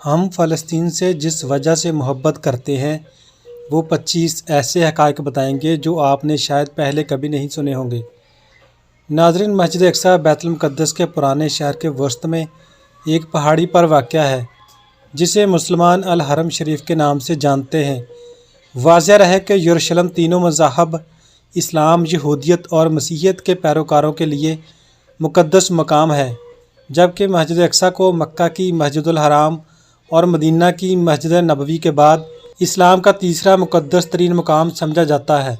ہم فلسطین سے جس وجہ سے محبت کرتے ہیں وہ 25 ایسے حقائق بتائیں گے جو آپ نے شاید پہلے کبھی نہیں سنے ہوں گے۔ ناظرین، مسجد اقصیٰ بیت المقدس کے پرانے شہر کے وسط میں ایک پہاڑی پر واقع ہے جسے مسلمان الحرم شریف کے نام سے جانتے ہیں۔ واضح رہے کہ یروشلم تینوں مذاہب اسلام، یہودیت اور مسیحیت کے پیروکاروں کے لیے مقدس مقام ہے، جبکہ مسجد اقصیٰ کو مکہ کی مسجد الحرام اور مدینہ کی مسجد نبوی کے بعد اسلام کا تیسرا مقدس ترین مقام سمجھا جاتا ہے۔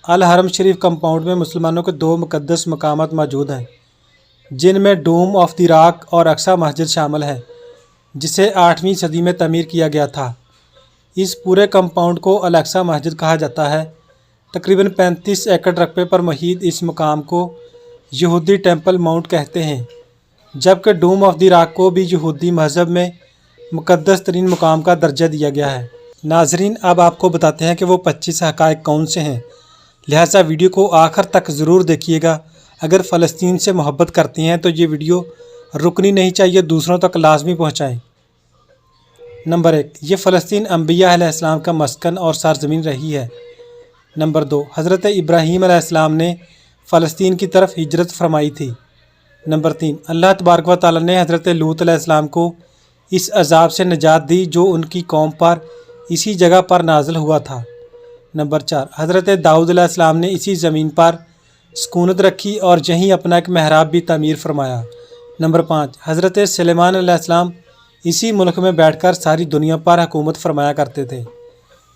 الحرم شریف کمپاؤنڈ میں مسلمانوں کے 2 مقدس مقامات موجود ہیں، جن میں ڈوم آف دی راک اور اقصیٰ مسجد شامل ہے، جسے 8ویں صدی میں تعمیر کیا گیا تھا۔ اس پورے کمپاؤنڈ کو الاقصیٰ مسجد کہا جاتا ہے۔ تقریباً 35 ایکڑ رقبے پر محیط اس مقام کو یہودی ٹیمپل ماؤنٹ کہتے ہیں، جبکہ ڈوم آف دی راک کو بھی یہودی مذہب میں مقدس ترین مقام کا درجہ دیا گیا ہے۔ ناظرین، اب آپ کو بتاتے ہیں کہ وہ 25 حقائق کون سے ہیں، لہٰذا ویڈیو کو آخر تک ضرور دیکھیے گا۔ اگر فلسطین سے محبت کرتے ہیں تو یہ ویڈیو رکنی نہیں چاہیے، دوسروں تک لازمی پہنچائیں۔ نمبر 1، یہ فلسطین انبیاء علیہ السلام کا مسکن اور سرزمین رہی ہے۔ نمبر 2، حضرت ابراہیم علیہ السلام نے فلسطین کی طرف ہجرت فرمائی تھی۔ نمبر 3، اللہ تبارک و تعالیٰ نے حضرت لوط علیہ السلام کو اس عذاب سے نجات دی جو ان کی قوم پر اسی جگہ پر نازل ہوا تھا۔ نمبر 4، حضرت داؤد علیہ السلام نے اسی زمین پر سکونت رکھی اور یہیں اپنا ایک محراب بھی تعمیر فرمایا۔ نمبر 5، حضرت سلیمان علیہ السلام اسی ملک میں بیٹھ کر ساری دنیا پر حکومت فرمایا کرتے تھے۔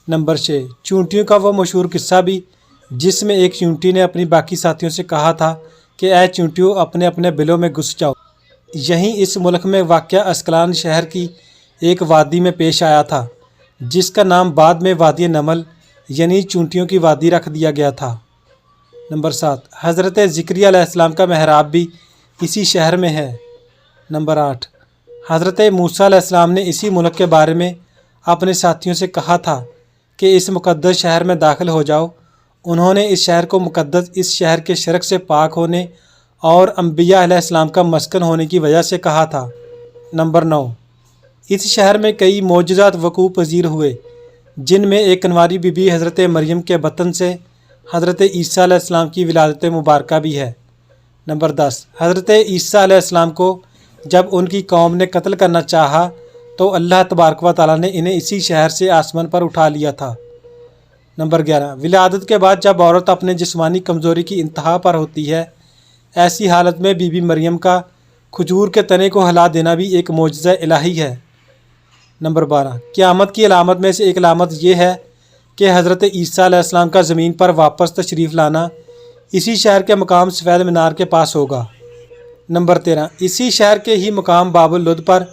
نمبر 6، چونٹیوں کا وہ مشہور قصہ بھی جس میں ایک چونٹی نے اپنی باقی ساتھیوں سے کہا تھا کہ اے چونٹیوں، اپنے اپنے بلوں میں گھس جاؤ، یہیں اس ملک میں واقع اسکلان شہر کی ایک وادی میں پیش آیا تھا، جس کا نام بعد میں وادی نمل یعنی چونٹیوں کی وادی رکھ دیا گیا تھا۔ نمبر 7، حضرت زکریا علیہ السلام کا محراب بھی اسی شہر میں ہے۔ نمبر 8، حضرت موسیٰ علیہ السلام نے اسی ملک کے بارے میں اپنے ساتھیوں سے کہا تھا کہ اس مقدس شہر میں داخل ہو جاؤ۔ انہوں نے اس شہر کو مقدس اس شہر کے شرک سے پاک ہونے اور انبیاء علیہ السلام کا مسکن ہونے کی وجہ سے کہا تھا۔ نمبر 9، اس شہر میں کئی معجزات وقوع پذیر ہوئے، جن میں ایک کنواری بی بی حضرت مریم کے بطن سے حضرت عیسیٰ علیہ السلام کی ولادت مبارکہ بھی ہے۔ نمبر 10، حضرت عیسیٰ علیہ السلام کو جب ان کی قوم نے قتل کرنا چاہا تو اللہ تبارک و تعالیٰ نے انہیں اسی شہر سے آسمان پر اٹھا لیا تھا۔ نمبر 11، ولادت کے بعد جب عورت اپنے جسمانی کمزوری کی انتہا پر ہوتی ہے، ایسی حالت میں بی بی مریم کا کھجور کے تنے کو ہلا دینا بھی ایک معجزہ الہی ہے۔ نمبر 12، قیامت کی علامت میں سے ایک علامت یہ ہے کہ حضرت عیسیٰ علیہ السلام کا زمین پر واپس تشریف لانا اسی شہر کے مقام سفید مینار کے پاس ہوگا۔ نمبر 13، اسی شہر کے ہی مقام باب اللد پر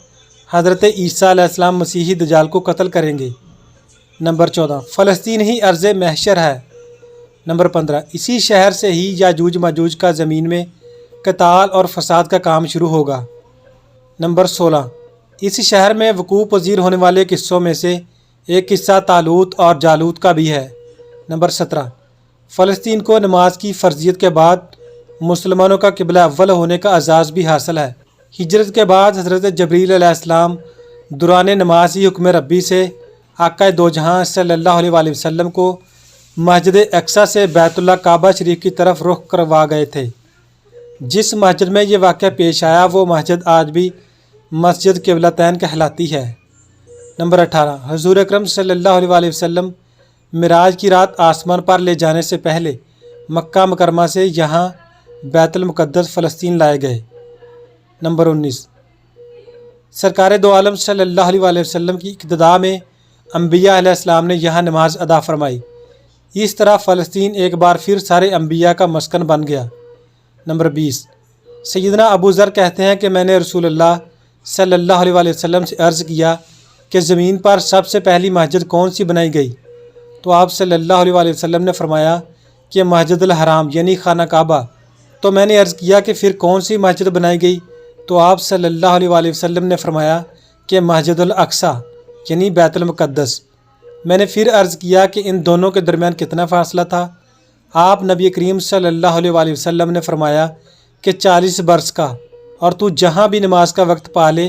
حضرت عیسیٰ علیہ السلام مسیحی دجال کو قتل کریں گے۔ نمبر 14، فلسطین ہی ارض محشر ہے۔ نمبر 15، اسی شہر سے ہی یاجوج ماجوج کا زمین میں قتال اور فساد کا کام شروع ہوگا۔ نمبر 16، اس شہر میں وقوع پذیر ہونے والے قصوں میں سے ایک قصہ طالوت اور جالوت کا بھی ہے۔ نمبر 17، فلسطین کو نماز کی فرضیت کے بعد مسلمانوں کا قبلہ اول ہونے کا اعزاز بھی حاصل ہے۔ ہجرت کے بعد حضرت جبریل علیہ السلام دوران نماز ہی حکم ربی سے آقا دو جہاں صلی اللہ علیہ وآلہ وسلم کو مسجد اقصیٰ سے بیت اللہ کعبہ شریف کی طرف رخ کروا گئے تھے۔ جس مسجد میں یہ واقعہ پیش آیا وہ مسجد آج بھی مسجد قبلتین کہلاتی ہے۔ نمبر 18، حضور اکرم صلی اللہ علیہ وآلہ وسلم معراج کی رات آسمان پر لے جانے سے پہلے مکہ مکرمہ سے یہاں بیت المقدس فلسطین لائے گئے۔ نمبر 19، سرکار دو عالم صلی اللہ علیہ وآلہ وسلم کی اقتداء میں انبیاء علیہ السلام نے یہاں نماز ادا فرمائی۔ اس طرح فلسطین ایک بار پھر سارے انبیاء کا مسکن بن گیا۔ نمبر 20، سیدنا ابو ذر کہتے ہیں کہ میں نے رسول اللہ صلی اللہ علیہ وآلہ وسلم سے عرض کیا کہ زمین پر سب سے پہلی مسجد کون سی بنائی گئی؟ تو آپ صلی اللہ علیہ وآلہ وسلم نے فرمایا کہ مسجد الحرام یعنی خانہ کعبہ۔ تو میں نے عرض کیا کہ پھر کون سی مسجد بنائی گئی؟ تو آپ صلی اللہ علیہ وآلہ وسلم نے فرمایا کہ مسجد الاقصیٰ یعنی بیت المقدس۔ میں نے پھر عرض کیا کہ ان دونوں کے درمیان کتنا فاصلہ تھا؟ آپ نبی کریم صلی اللہ علیہ وآلہ وسلم نے فرمایا کہ 40 برس کا، اور تو جہاں بھی نماز کا وقت پا لے